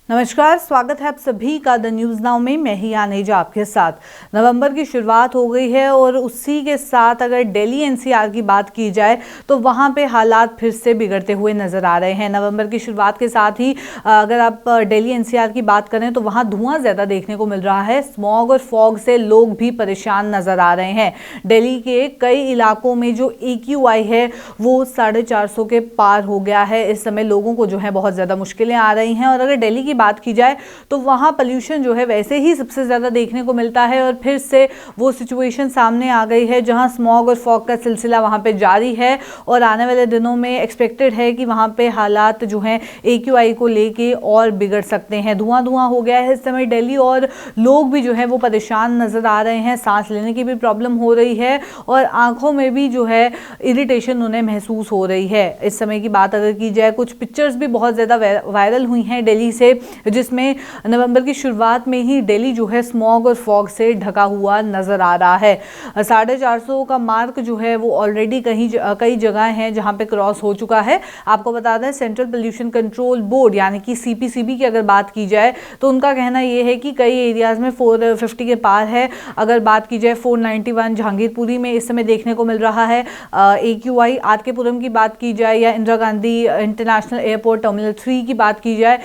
नमस्कार, स्वागत है आप सभी का द न्यूज़ नाउ में। मैं ही आनेजा आपके साथ। नवंबर की शुरुआत हो गई है और उसी के साथ अगर दिल्ली एनसीआर की बात की जाए तो वहां पे हालात फिर से बिगड़ते हुए नजर आ रहे हैं। नवंबर की शुरुआत के साथ ही अगर आप दिल्ली एनसीआर की बात करें तो वहां धुआं ज़्यादा देखने को मिल रहा है। स्मॉग और फॉग से लोग भी परेशान नजर आ रहे हैं। दिल्ली के कई इलाकों में जो AQI है वो 450 के पार हो गया है। इस समय लोगों को जो है बहुत ज़्यादा मुश्किलें आ रही हैं। और अगर दिल्ली की बात की जाए तो वहां पोल्यूशन जो है वैसे ही सबसे ज्यादा देखने को मिलता है और फिर से वो सिचुएशन सामने आ गई है जहां स्मॉग और फॉग का सिलसिला वहां पे जारी है और आने वाले दिनों में एक्सपेक्टेड है कि वहां पे हालात जो हैं AQI को लेके और बिगड़ सकते हैं। धुआं धुआं हो गया है इस समय दिल्ली और लोग भी जो है वो परेशान नजर आ रहे हैं। सांस लेने की भी प्रॉब्लम हो रही है और आंखों में भी जो है इरिटेशन उन्हें महसूस हो रही है। इस समय की बात अगर की जाए, कुछ पिक्चर्स भी बहुत ज़्यादा वायरल हुई हैं दिल्ली से, जिसमें नवंबर की शुरुआत में ही दिल्ली जो है स्मॉग और फॉग से ढका हुआ नजर आ रहा है। 450 का मार्क जो है वो ऑलरेडी कई जगह हैं जहां पे क्रॉस हो चुका है। आपको बता दें, सेंट्रल पोल्यूशन कंट्रोल बोर्ड यानी कि CPCB की अगर बात की जाए तो उनका कहना ये है कि कई एरियाज में 450 के पार है। अगर बात की जाए 491 जहांगीरपुरी में इस समय देखने को मिल रहा है AQI। RK-पुरम की बात की जाए या Indira Gandhi international airport terminal 3 की बात की जाए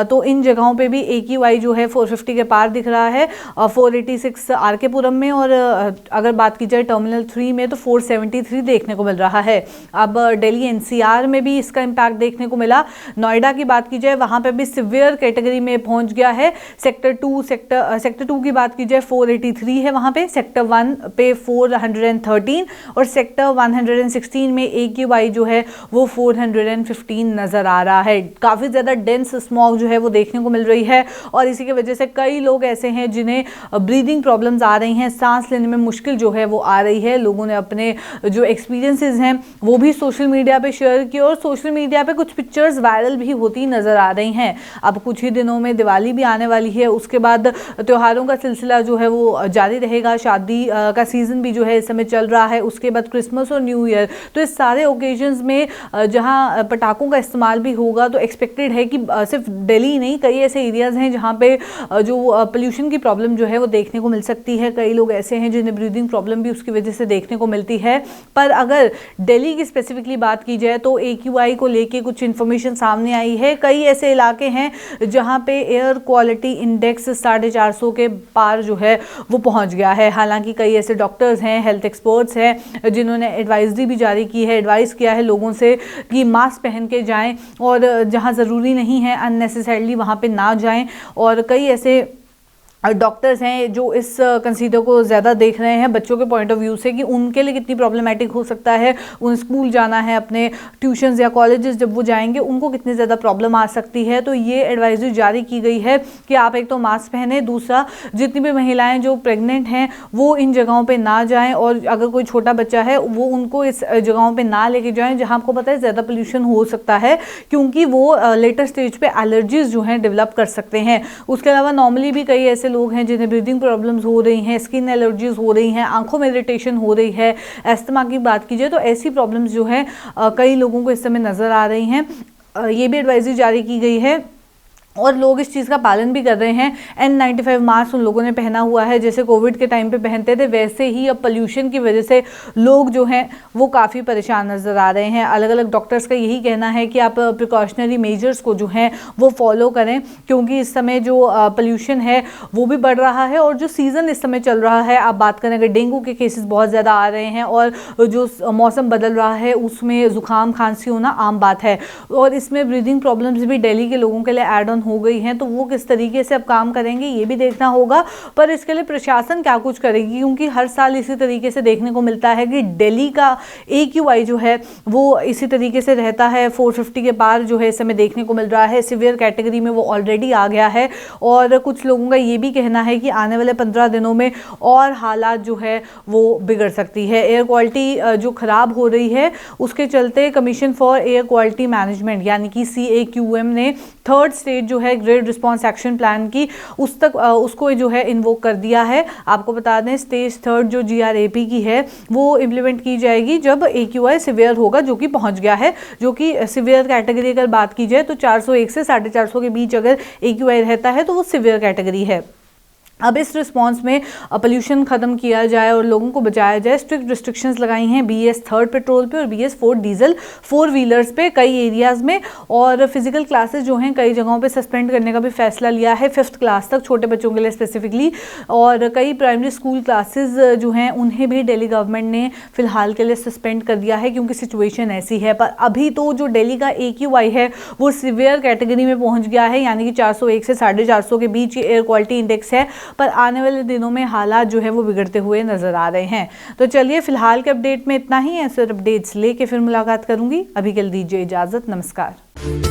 तो इन जगहों पे भी AQI जो है 450 के पार दिख रहा है। 486 RK-पुरम में और अगर बात की जाए टर्मिनल 3 में तो 473 देखने को मिल रहा है। अब दिल्ली NCR में भी इसका इम्पैक्ट देखने को मिला। नोएडा की बात की जाए वहां पे भी सिवियर कैटेगरी में पहुंच गया है। सेक्टर 2 की बात की जाए 483 है वहां पे, सेक्टर 1 पे 413 और सेक्टर 116 में AQI जो है वो 415 नजर आ रहा है। काफी ज्यादा डेंस स्मॉग जो है वो देखने को मिल रही है और इसी की वजह से कई लोग ऐसे हैं जिन्हें ब्रीदिंग प्रॉब्लम्स आ रही हैं, सांस लेने में मुश्किल जो है वो आ रही है। लोगों ने अपने जो एक्सपीरियंसेस हैं वो भी सोशल मीडिया पे शेयर किए और सोशल मीडिया पे कुछ पिक्चर्स वायरल भी होती नजर आ रही हैं। अब कुछ ही दिनों में दिवाली भी आने वाली है, उसके बाद त्योहारों का सिलसिला जो है वो जारी रहेगा। शादी का सीजन भी जो है इस समय चल रहा है, उसके बाद क्रिसमस और न्यू ईयर। तो इस सारे ओकेजन्स में जहां पटाखों का इस्तेमाल भी होगा तो एक्सपेक्टेड है कि सिर्फ दिल्ली नहीं, कई ऐसे एरियाज हैं जहां पे जो पोल्यूशन की प्रॉब्लम जो है वो देखने को मिल सकती है। कई लोग ऐसे हैं जिन्हें ब्रीदिंग प्रॉब्लम भी उसकी वजह से देखने को मिलती है। पर अगर दिल्ली की स्पेसिफिकली बात की जाए तो AQI को लेके कुछ इन्फॉर्मेशन सामने आई है। कई ऐसे इलाके हैं जहां पे एयर क्वालिटी इंडेक्स 450 के पार जो है वो पहुंच गया है। हालांकि कई ऐसे डॉक्टर्स हैं, हेल्थ एक्सपर्ट्स हैं जिन्होंने एडवाइजरी भी जारी की है, एडवाइस किया है लोगों से कि मास्क पहन के जाएं और जहां ज़रूरी नहीं है अननेसेसरली वहाँ पे ना जाएं। और कई ऐसे डॉक्टर्स हैं जो इस कंसीडर को ज़्यादा देख रहे हैं बच्चों के पॉइंट ऑफ व्यू से कि उनके लिए कितनी प्रॉब्लमेटिक हो सकता है। उन स्कूल जाना है, अपने ट्यूशन्स या कॉलेजेस जब वो जाएंगे उनको कितनी ज़्यादा प्रॉब्लम आ सकती है। तो ये एडवाइजरी जारी की गई है कि आप एक तो मास्क पहने, दूसरा जितनी भी महिलाएं जो प्रेग्नेंट हैं वो इन जगहों पे ना जाएं और अगर कोई छोटा बच्चा है वो उनको इस जगहों पे ना लेके जाएं जहां आपको पता है ज़्यादा पोल्यूशन हो सकता है, क्योंकि वो लेटर स्टेज पे एलर्जीज जो हैं डेवलप कर सकते हैं। उसके अलावा नॉर्मली भी कई ऐसे लोग हैं जिन्हें ब्रीदिंग प्रॉब्लम्स हो रही हैं, स्किन एलर्जीज हो रही हैं, आंखों में इरिटेशन हो रही है। अस्थमा की बात कीजिए तो ऐसी प्रॉब्लम्स जो है कई लोगों को इस समय नज़र आ रही हैं। ये भी एडवाइजरी जारी की गई है और लोग इस चीज़ का पालन भी कर रहे हैं। N95 मास्क उन लोगों ने पहना हुआ है जैसे कोविड के टाइम पे पहनते थे, वैसे ही अब पोल्यूशन की वजह से लोग जो हैं वो काफ़ी परेशान नज़र आ रहे हैं। अलग अलग डॉक्टर्स का यही कहना है कि आप प्रिकॉशनरी मेजर्स को जो हैं वो फॉलो करें, क्योंकि इस समय जो पोल्यूशन है वो भी बढ़ रहा है और जो सीज़न इस समय चल रहा है, आप बात करें अगर डेंगू के केसेस बहुत ज़्यादा आ रहे हैं और जो मौसम बदल रहा है उसमें ज़ुकाम खांसी होना आम बात है और इसमें ब्रीदिंग प्रॉब्लम्स भी दिल्ली के लोगों के लिए एड ऑन हो गई हैं। तो वो किस तरीके से अब काम करेंगे ये भी देखना होगा, पर इसके लिए प्रशासन क्या कुछ करेगी, क्योंकि हर साल इसी तरीके से देखने को मिलता है कि दिल्ली का AQI जो है वो इसी तरीके से रहता है। 450 के पार जो है इस समय देखने को मिल रहा है। सिवियर कैटेगरी में वो ऑलरेडी आ गया है और कुछ लोगों का ये भी कहना है कि आने वाले 15 दिनों में और हालात जो है वो बिगड़ सकती है। एयर क्वालिटी जो खराब हो रही है उसके चलते commission for air quality management यानी कि CAQM ने 3rd स्टेज जो है ग्रेड रिस्पॉन्स एक्शन प्लान की उसको जो है इन्वोक कर दिया है। आपको बता दें स्टेज 3 जो GRAP की है वो इम्प्लीमेंट की जाएगी जब AQI सिवियर होगा, जो कि पहुंच गया है। जो कि सिवियर कैटेगरी अगर बात की जाए तो 401 से 450 के बीच अगर AQI रहता है तो वो सिवियर कैटेगरी है। अब इस रिस्पांस में पोल्यूशन खत्म किया जाए और लोगों को बचाया जाए, स्ट्रिक्ट रिस्ट्रिक्शंस लगाई हैं BS 3 पेट्रोल पे और BS 4 डीजल 4 व्हीलर्स पे कई एरियाज़ में। और फिजिकल क्लासेस जो हैं कई जगहों पे सस्पेंड करने का भी फैसला लिया है 5th क्लास तक, छोटे बच्चों के लिए स्पेसिफिकली। और कई प्राइमरी स्कूल क्लासेस जो हैं उन्हें भी दिल्ली गवर्नमेंट ने फिलहाल के लिए सस्पेंड कर दिया है, क्योंकि सिचुएशन ऐसी है। पर अभी तो जो दिल्ली का AQI है वो सिवियर कैटेगरी में पहुँच गया है, यानी कि 401 से 450 के बीच एयर क्वालिटी इंडेक्स है। पर आने वाले दिनों में हालात जो है वो बिगड़ते हुए नजर आ रहे हैं। तो चलिए फिलहाल के अपडेट में इतना ही। ऐसे अपडेट्स लेके फिर मुलाकात करूंगी। अभी के लिए दीजिए इजाजत, नमस्कार।